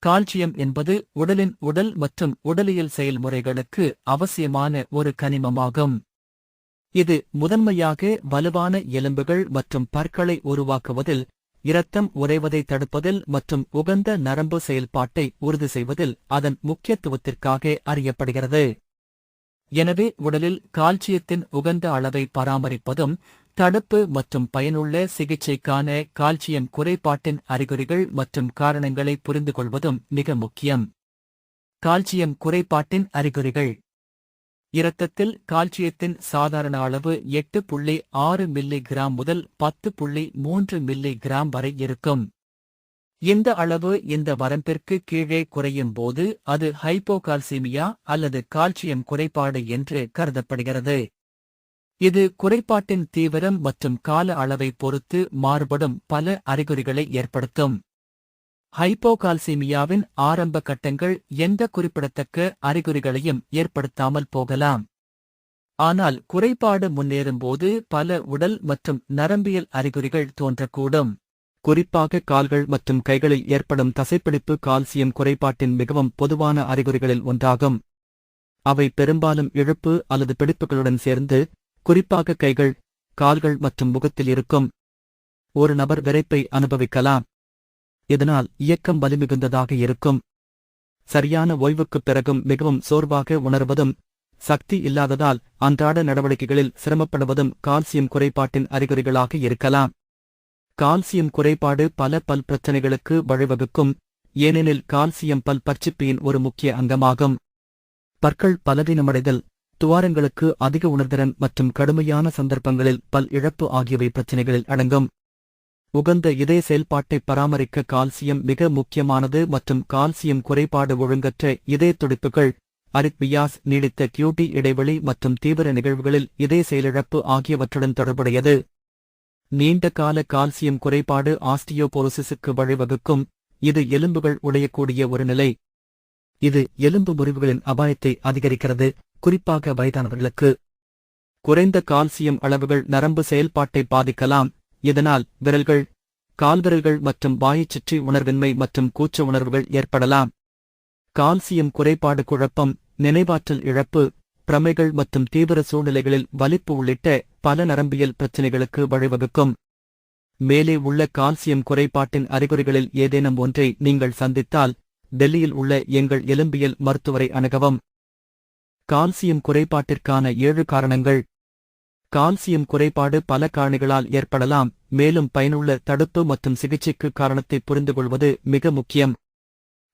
Calcium என்பது உடலின் உடல் மற்றும் உடலியல் செயல்முறைகளுக்கு அவசியமான ஒரு கனிமமாகும். இது முதன்மையாக வலுவான எலும்புகள் மற்றும் பற்களை உருவாக்குவதில், இரத்தம் உறைவதை தடுப்பதில் மற்றும் உகந்த நரம்பு செயல்பாட்டை உறுதி செய்வதில் அதன் முக்கியத்துவத்திற்காக அறியப்படுகிறது. எனவே உடலில் கால்சியத்தின் உகந்த அளவை பராமரிப்பதும், தடுப்பு மற்றும் பயனுள்ள சிகிச்சைக்கான கால்சியம் குறைபாட்டின் அறிகுறிகள் மற்றும் காரணங்களை புரிந்துகொள்வதும் மிக முக்கியம். கால்சியம் குறைபாட்டின் அறிகுறிகள். இரத்தத்தில் கால்சியத்தின் சாதாரண அளவு 8.6 மில்லிகிராம் முதல் 10.3 மில்லிகிராம் வரை இருக்கும். இந்த அளவு இந்த வரம்பிற்கு கீழே குறையும் போது அது ஹைப்போகால்சீமியா அல்லது கால்சியம் குறைபாடு என்று கருதப்படுகிறது. இது குறைபாட்டின் தீவிரம் மற்றும் கால அளவை பொறுத்து மாறுபடும் பல அறிகுறிகளை ஏற்படுத்தும். ஹைப்போகால்சீமியாவின் ஆரம்ப கட்டங்கள் எந்த குறிப்பிடத்தக்க அறிகுறிகளையும் ஏற்படுத்தாமல் போகலாம். ஆனால் குறைபாடு முன்னேறும்போது பல உடல் மற்றும் நரம்பியல் அறிகுறிகள் தோன்றக்கூடும். குறிப்பாக கால்கள் மற்றும் கைகளில் ஏற்படும் தசைப்பிடிப்பு கால்சியம் குறைபாட்டின் மிகவும் பொதுவான அறிகுறிகளில் ஒன்றாகும். அவை பெரும்பாலும் இழுப்பு அல்லது பிடிப்புகளுடன் சேர்ந்து, குறிப்பாக கைகள், கால்கள் மற்றும் முகத்தில் இருக்கும். ஒரு நபர் விரைப்பை அனுபவிக்கலாம், இதனால் இயக்கம் வலிமிகுந்ததாக இருக்கும். சரியான ஓய்வுக்குப் பிறகும் மிகவும் சோர்வாக உணர்வதும், சக்தி இல்லாததால் அன்றாட நடவடிக்கைகளில் சிரமப்படுவதும் கால்சியம் குறைபாட்டின் அறிகுறிகளாக இருக்கலாம். கால்சியம் குறைபாடு பல பல் பிரச்சினைகளுக்கு வழிவகுக்கும், ஏனெனில் கால்சியம் பல் பற்சிப்பியின் ஒரு முக்கிய அங்கமாகும். பற்கள் பலவீனமடைதல், துவாரங்களுக்கு அதிக உணர்திறன் மற்றும் கடுமையான சந்தர்ப்பங்களில் பல் இழப்பு ஆகியவை பிரச்சினைகளில் அடங்கும். உகந்த இதய செயல்பாட்டை பராமரிக்க கால்சியம் மிக முக்கியமானது மற்றும் கால்சியம் குறைபாடு ஒழுங்கற்ற இதய துடிப்புகள், அரித்மியாஸ், நீடித்த கியூடி இடைவெளி மற்றும் தீவிர நிகழ்வுகளில் இதய செயலிழப்பு ஆகியவற்றுடன் தொடர்புடையது. நீண்ட கால கால்சியம் குறைபாடு ஆஸ்டியோபோரோசிஸுக்கு வழிவகுக்கும், இது எலும்புகள் உடையக்கூடிய ஒரு நிலை. இது எலும்பு முறிவுகளின் அபாயத்தை அதிகரிக்கிறது, குறிப்பாக வயதானவர்களுக்கு. குறைந்த கால்சியம் அளவுகள் நரம்பு செயல்பாட்டை பாதிக்கலாம், இதனால் விரல்கள், கால்விரல்கள் மற்றும் வாயைச் சுற்றி உணர்வின்மை மற்றும் கூச்ச உணர்வுகள் ஏற்படலாம். கால்சியம் குறைபாடு குழப்பம், நினைவாற்றல் இழப்பு, பிரமைகள் மற்றும் தீவிர சூழ்நிலைகளில் வலிப்பு உள்ளிட்ட பல நரம்பியல் பிரச்சினைகளுக்கு வழிவகுக்கும். மேலே உள்ள கால்சியம் குறைபாட்டின் அறிகுறிகளில் ஏதேனும் ஒன்றை நீங்கள் சந்தித்தால், டெல்லியில் உள்ள எங்கள் எலும்பியல் மருத்துவரை அணுகவும். கால்சியம் குறைபாட்டிற்கான 7 காரணங்கள். கால்சியம் குறைபாடு பல காரணிகளால் ஏற்படலாம், மேலும் பயனுள்ள தடுப்பு மற்றும் சிகிச்சைக்கு காரணத்தை புரிந்துகொள்வது மிக முக்கியம்.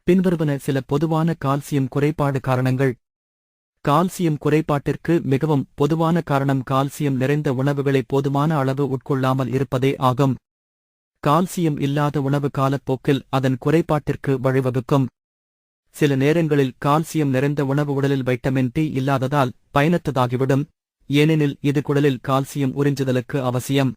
பின்வருவன சில பொதுவான கால்சியம் குறைபாடு காரணங்கள். கால்சியம் குறைபாட்டிற்கு மிகவும் பொதுவான காரணம் கால்சியம் நிறைந்த உணவுகளை போதுமான அளவு உட்கொள்ளாமல் இருப்பதே ஆகும். கால்சியம் இல்லாத உணவு காலப்போக்கில் அதன் குறைபாட்டிற்கு வழிவகுக்கும். சில நேரங்களில் கால்சியம் நிறைந்த உணவு உடலில் வைட்டமின் டி இல்லாததால் பயனற்றதாகிவிடும், ஏனெனில் இது குடலில் கால்சியம் உறிஞ்சுதலுக்கு அவசியம்.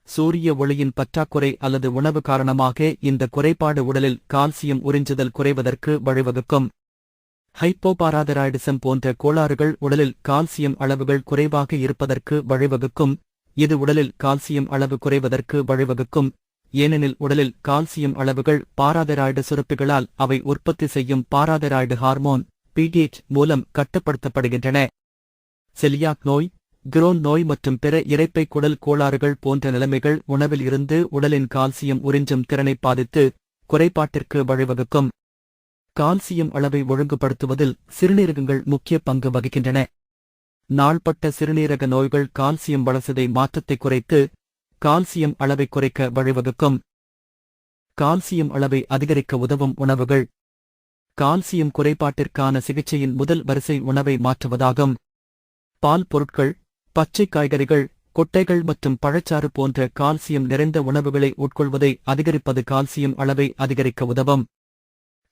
சூரிய ஒளியின் பற்றாக்குறை அல்லது உணவு காரணமாக இந்த குறைபாடு உடலில் கால்சியம் உறிஞ்சுதல் குறைவதற்கு வழிவகுக்கும். ஹைப்போபாராதைராய்டிசம் போன்ற கோளாறுகள் உடலில் கால்சியம் அளவுகள் குறைவாக இருப்பதற்கு வழிவகுக்கும், இது உடலில் கால்சியம் அளவு குறைவதற்கு வழிவகுக்கும், ஏனெனில் உடலில் கால்சியம் அளவுகள் பாராதைராய்டு சுரப்பிகளால் அவை உற்பத்தி செய்யும் பாராதைராய்டு ஹார்மோன் PTH மூலம் கட்டுப்படுத்தப்படுகின்றன. செலியாக் நோய், கிரோன் நோய் மற்றும் பிற இரைப்பை குடல் கோளாறுகள் போன்ற நிலைமைகள் உணவில் இருந்து உடலின் கால்சியம் உறிஞ்சும் திறனை பாதித்து குறைபாட்டிற்கு வழிவகுக்கும். கால்சியம் அளவை ஒழுங்குபடுத்துவதில் சிறுநீரகங்கள் முக்கிய பங்கு வகிக்கின்றன. நாள்பட்ட சிறுநீரக நோய்கள் கால்சியம் வளர்சிதை மாற்றத்தை குறைத்து கால்சியம் அளவை குறைக்க வழிவகுக்கும். கால்சியம் அளவை அதிகரிக்க உதவும் உணவுகள். கால்சியம் குறைபாட்டிற்கான சிகிச்சையின் முதல் வரிசை உணவை மாற்றுவதாகும். பால் பொருட்கள், பச்சை காய்கறிகள், கொட்டைகள் மற்றும் பழச்சாறு போன்ற கால்சியம் நிறைந்த உணவுகளை உட்கொள்வதை அதிகரிப்பது கால்சியம் அளவை அதிகரிக்க உதவும்.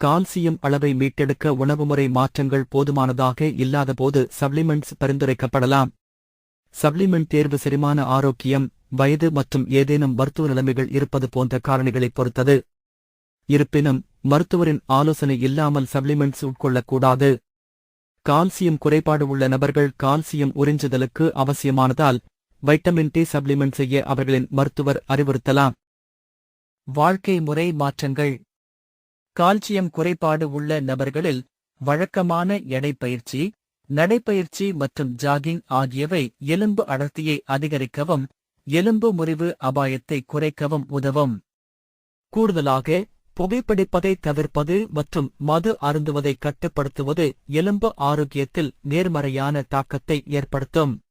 கால்சியம் அளவை மீட்டெடுக்க உணவுமுறை மாற்றங்கள் போதுமானதாக இல்லாதபோது சப்ளிமெண்ட்ஸ் பரிந்துரைக்கப்படலாம். சப்ளிமெண்ட் தேர்வு செரிமான ஆரோக்கியம், வயது மற்றும் ஏதேனும் மருத்துவ நிலைமைகள் இருப்பது போன்ற காரணிகளைப் பொறுத்தது. இருப்பினும் மருத்துவரின் ஆலோசனை இல்லாமல் சப்ளிமெண்ட்ஸ் உட்கொள்ளக்கூடாது. கால்சியம் குறைபாடு உள்ள நபர்கள் கால்சியம் உறிஞ்சுதலுக்கு அவசியமானதால் வைட்டமின் டி சப்ளிமெண்ட் செய்ய அவர்களின் மருத்துவர் அறிவுறுத்தலாம். வாழ்க்கை முறை மாற்றங்கள். கால்சியம் குறைபாடு உள்ள நபர்களில் வழக்கமான எடைப்பயிற்சி, நடைப்பயிற்சி மற்றும் ஜாகிங் ஆகியவை எலும்பு அடர்த்தியை அதிகரிக்கவும், எலும்பு முறிவு அபாயத்தை குறைக்கவும் உதவும். கூடுதலாக, புகைப்பிடிப்பதை தவிர்ப்பது மற்றும் மது அருந்துவதை கட்டுப்படுத்துவது எலும்பு ஆரோக்கியத்தில் நேர்மறையான தாக்கத்தை ஏற்படுத்தும்.